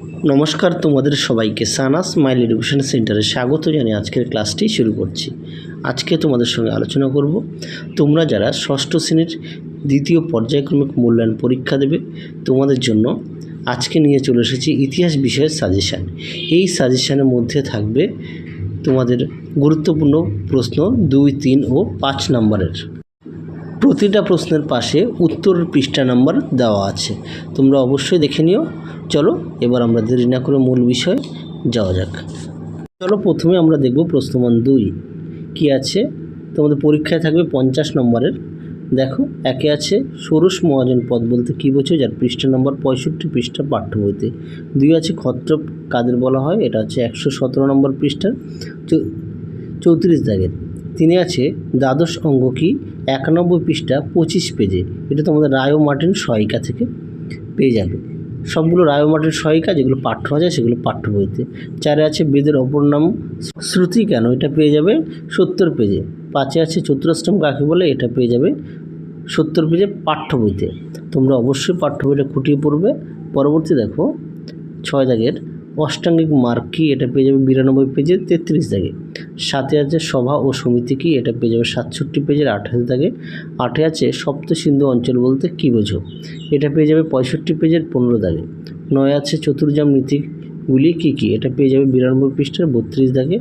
নমস্কার, তোমাদের সবাইকে সানাস স্মাইল এডুকেশন সেন্টারে স্বাগত জানিয়ে আজকের ক্লাসটি শুরু করছি। আজকে তোমাদের সঙ্গে আলোচনা করব তোমরা যারা ষষ্ঠ শ্রেণীর দ্বিতীয় পর্যায়ক্রমিক মূল্যায়ন পরীক্ষা দেবে তোমাদের জন্য আজকে নিয়ে চলে এসেছি ইতিহাস বিষয়ের সাজেশান। এই সাজেশানের মধ্যে থাকবে তোমাদের গুরুত্বপূর্ণ প্রশ্ন 2, 3 ও 5 নম্বরের। প্রতিটা প্রশ্নের পাশে উত্তর পৃষ্ঠা নাম্বার দেওয়া আছে, তোমরা অবশ্যই দেখে নিও। চলো এবার আমরা দেরি না করে মূল বিষয়ে যাওয়া যাক। চলো প্রথমে আমরা দেখব প্রশ্নমান 2 কি আছে। তোমাদের পরীক্ষায় থাকবে 50 নম্বরের। দেখো, একে আছে ষোড়শ মহাজন পদ বলতে কী বোঝো, যার পৃষ্ঠা নম্বর 65 পৃষ্ঠা পাঠ্য বইতে। 2 আছে ক্ষত্রপ কাদের বলা হয়, এটা হচ্ছে 117 নম্বর পৃষ্ঠার 34 দাগের। 3 আছে দ্বাদশ অঙ্গ কি, 91 পৃষ্ঠা 25 পেজে। এটা তোমাদের রায় ও মার্টিন সহায়িকা থেকে পেয়ে যাবে। সবগুলো রায় ও মার্টিন সহায়িকা, যেগুলো পাঠ্য আছে সেগুলো পাঠ্য বইতে। 4 আছে বেদের অপর নাম শ্রুতি কেন, এটা পেয়ে যাবে 70 পেজে। 5 আছে চতুরাষ্ট্রম কাকে বলে, এটা পেয়ে যাবে 70 পেজে পাঠ্য বইতে। তোমরা অবশ্যই পাঠ্য বইটা খুঁটিয়ে পড়বে। পরবর্তী দেখো 6 দাগের অষ্টাঙ্গিক মার্গ কী, এটা পেয়ে যাবে 92 পেজের 33 দাগে। 7 আছে সভা ও সমিতি কী, এটা পেয়ে যাবে 67 পেজের 28 দাগে। 8 আছে সপ্ত সিন্ধু অঞ্চল বলতে কী বোঝো, এটা পেয়ে যাবে 65 পেজের 15 দাগে। 9 আছে চতুর্জাম নীতিগুলি কী কী, এটা পেয়ে যাবে 92 পৃষ্ঠার 32 দাগে।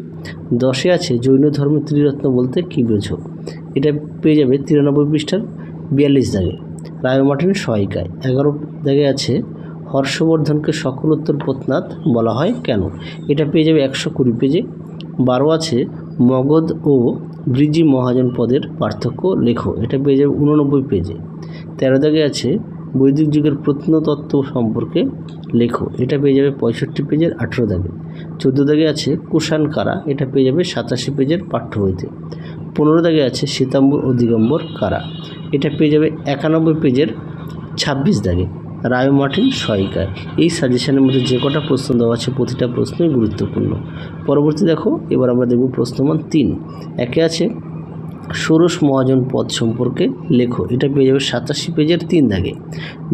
10 আছে জৈন ধর্মের ত্রিরত্ন বলতে কী বোঝো, এটা পেয়ে যাবে 93 পৃষ্ঠার 42 দাগে রায় ও মার্টিন সহায়িকায়। 11 দাগে আছে হর্ষবর্ধনকে সকলোত্তর পোতনাথ বলা হয় কেন, এটা পেয়ে যাবে 120 পেজে। 12 আছে মগধ ও ব্রিজি মহাজন পদের পার্থক্য লেখো, এটা পেয়ে যাবে 89 পেজে। 13 দাগে আছে বৈদিক যুগের প্রত্নতত্ত্ব সম্পর্কে লেখো, এটা পেয়ে যাবে 65 পেজের 18 দাগে। 14 দাগে আছে কুষাণ কারা, এটা পেয়ে যাবে 87 পেজের পাঠ্য বইতে। 15 দাগে আছে শ্বেতাম্বর ও দিগম্বর কারা, এটা পেয়ে যাবে 91 পেজের 26 দাগে রায় ও মার্টিন সহায়িকায়। এই সাজেশনের মধ্যে যে কটা প্রশ্ন দেওয়া আছে প্রতিটা প্রশ্নই গুরুত্বপূর্ণ। পরবর্তী দেখো, এবার আমরা দেখব প্রশ্নমান 3। একে আছে ষোড়শ মহাজন পদ সম্পর্কে লেখো, এটা পেয়ে যাবে 87 পেজের 3 দাগে।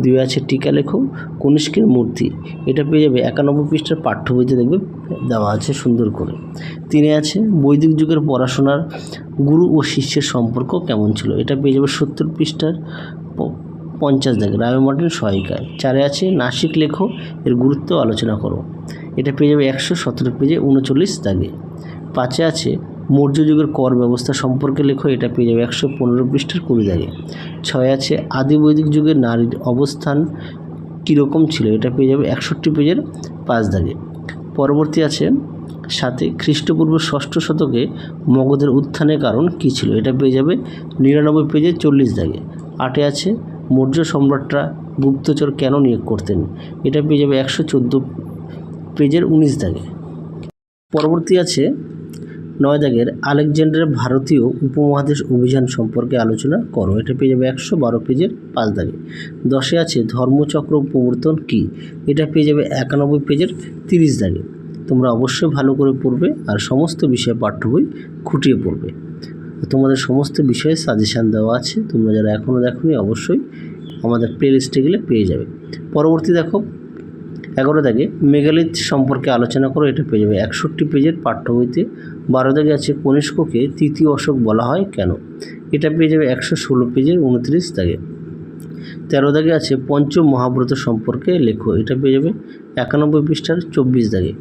2 আছে টিকা লেখো কনিষ্কের মূর্তি, এটা পেয়ে যাবে 91 পৃষ্ঠার পাঠ্য বইতে দেখবে দেওয়া আছে সুন্দর করে। 3 আছে বৈদিক যুগের পড়াশোনার গুরু ও শিষ্যের সম্পর্ক কেমন ছিল, এটা পেয়ে যাবে 70 পৃষ্ঠার 50 দাগে রায় ও মার্টিন সহায়িকায়। 4 আছে নাসিক লেখো এর গুরুত্ব আলোচনা করো, এটা পেয়ে যাবে 117 পেজে 39 দাগে। 5 আছে মৌর্য যুগের কর ব্যবস্থা সম্পর্কে লেখো, এটা পেয়ে যাবে 115 পৃষ্ঠার 20 দাগে। 6 আছে আদি বৈদিক যুগের নারীর অবস্থান কীরকম ছিল, এটা পেয়ে যাবে 61 পেজের 5 দাগে। পরবর্তী আছে 7 খ্রিস্টপূর্ব 6ষ্ঠ শতকে মগধের উত্থানের কারণ কী ছিল, এটা পেয়ে যাবে 99 পেজের 40 দাগে। 8 আছে মৌর্য সম্রাটরা গুপ্তচর কেন নিয়োগ করতেন, এটা পেয়ে যাবে 114 পেজের 19 দাগে। পরবর্তী আছে 9 দাগের আলেকজান্ডারের ভারতীয় উপমহাদেশ অভিযান সম্পর্কে আলোচনা করো, এটা পেয়ে যাবে 112 পেজের 5 দাগে। 10 আছে ধর্মচক্র প্রবর্তন কী, এটা পেয়ে যাবে 91 পেজের 30 দাগে। তোমরা অবশ্যই ভালো করে পড়বে আর সমস্ত বিষয়ে পাঠ্য বই খুঁটিয়ে পড়বে। তোমাদের সমস্ত বিষয়ে সাজেশান দেওয়া আছে, তোমরা যারা এখনও দেখোনি অবশ্যই আমাদের প্লে লিস্টে গেলে পেয়ে যাবে। পরবর্তী দেখো 11 দাগে মেগালিথ সম্পর্কে আলোচনা করো, এটা পেয়ে যাবে 61 পেজের পাঠ্য বইতে। 12 দাগে আছে কনিষ্ককে তৃতীয় অশোক বলা হয় কেন, এটা পেয়ে যাবে 116 পেজের 29 দাগে। 13 দাগে আছে পঞ্চম মহাব্রত সম্পর্কে লেখো, এটা পেয়ে যাবে 91 পৃষ্ঠার 24 দাগে।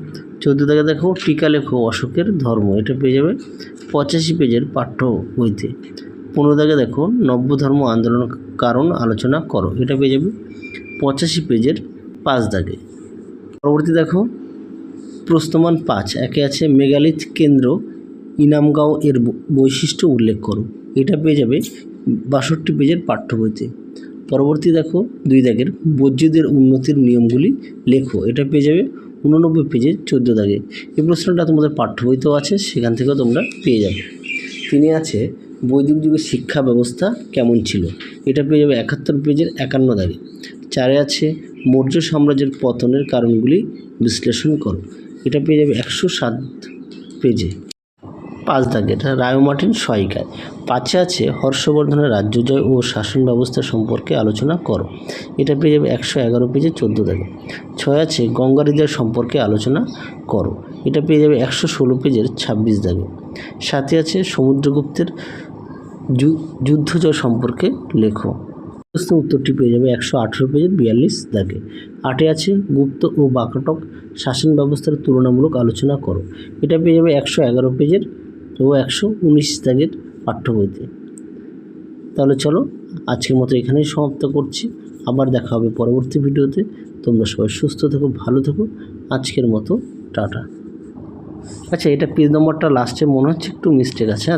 14 দাগে দেখো টিকা লেখো অশোকের ধর্ম, এটা পেয়ে যাবে 85 পেজের পাঠ্য বইতে। 15 দাগে দেখো নব্য ধর্ম আন্দোলন কারণ আলোচনা করো, এটা পেয়ে যাবে 85 পেজের 5 দাগে। পরবর্তী দেখো প্রশ্নমান 5। একে আছে মেগালিথ কেন্দ্র ইনামগাঁও এর বৈশিষ্ট্য উল্লেখ করো, এটা পেয়ে যাবে 62 পেজের পাঠ্য বইতে। পরবর্তী দেখো 2 দাগের বৌদ্ধদের উন্নতির নিয়মগুলি লেখো, এটা পেয়ে যাবে 89 পেজের 14 দাগে। এই প্রশ্নটা তোমাদের পাঠ্য বইতেও আছে, সেখান থেকেও তোমরা পেয়ে যাবে। 3 আছে বৈদিক যুগের শিক্ষা ব্যবস্থা কেমন ছিল, এটা পেয়ে যাবে 71 পেজের 51 দাগে। 4 আছে মৌর্য সাম্রাজ্যের পতনের কারণগুলি বিশ্লেষণ করো, এটা পেয়ে যাবে 107 পেজে। 5 দাগে, এটা রায়োমার্টিন সহায়িকায়। 5 আছে হর্ষবর্ধনের রাজ্যজয় ও শাসন ব্যবস্থা সম্পর্কে আলোচনা করো, এটা পেয়ে যাবে 111 পেজে 14 দাগে। 6 আছে গঙ্গারিজার সম্পর্কে আলোচনা করো, এটা পেয়ে যাবে 116 পেজের 26 দাগে। 7 আছে সমুদ্রগুপ্তের যুদ্ধজয় সম্পর্কে লেখো, উত্তরটি পেয়ে যাবে 118 পেজের 42 দাগে। 8 আছে গুপ্ত ও বাকাটক শাসন ব্যবস্থার তুলনামূলক আলোচনা করো, এটা পেয়ে যাবে 111 পেজের ও 119 দাগের পাঠ্য বইতে। তাহলে চলো আজকের মতো এখানেই সমাপ্ত করছি, আবার দেখা হবে পরবর্তী ভিডিওতে। তোমরা সবাই সুস্থ থেকো, ভালো থেকো, আজকের মতো টাটা। আচ্ছা, এটা পেজ নম্বরটা লাস্টে মনে হচ্ছে একটু মিস্টেক আছে।